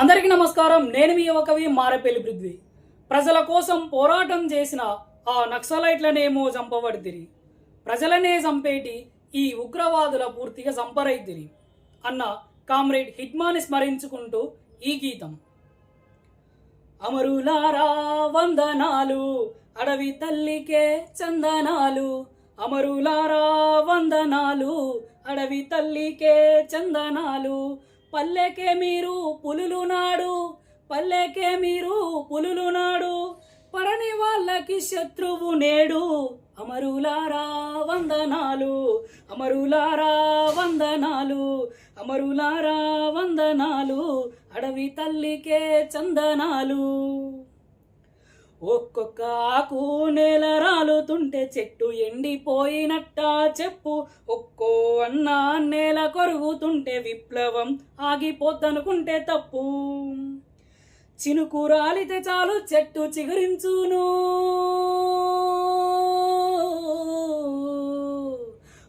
అందరికీ నమస్కారం. నేను మీ యువకవి మారపల్లి పృథ్వీ. ప్రజల కోసం పోరాటం చేసిన ఆ నక్సలైట్లనేమో చంపబడితిరి, ప్రజలనే చంపేటి ఈ ఉగ్రవాదుల పూర్తిగా చంపరైతిరి అన్న కామ్రేడ్ హిట్మాని స్మరించుకుంటూ ఈ గీతం. అమరులారా వందనాలు, అడవి తల్లికే చందనాలు. అమరులారా వందనాలు, అడవి తల్లికే చందనాలు. పల్లెకే మీరు పులులు నాడు, పల్లెకే మీరు పులులు నాడు. పడని వాళ్ళకి శత్రువు నేడు. అమరులారా వందనాలు, అమరులారా వందనాలు, అమరులారా వందనాలు. అడవి తల్లికే చందనాలు. ఒక్కొక్క ఆకు నేల రాలుతుంటే చెట్టు ఎండిపోయినట్ట చెప్పు. ఒక్కో అన్న నేల కొరుగుతుంటే విప్లవం ఆగిపోద్దనుకుంటే తప్పు. చినుకు రాలితే చాలు చెట్టు చిగురించును.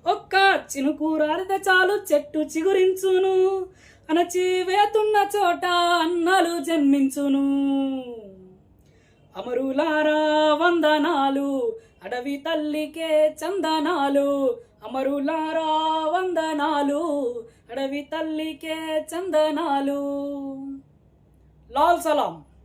ఒక్క చినుకు రాలితే చాలు చెట్టు చిగురించును. అణచివేతున్న చోట అన్నలు జన్మించును. అమరులారా వందనాలు, అడవి తల్లికే చందనాలు. అమరులారా వందనాలు, అడవి తల్లికే చందనాలు. లాల్ సలాం.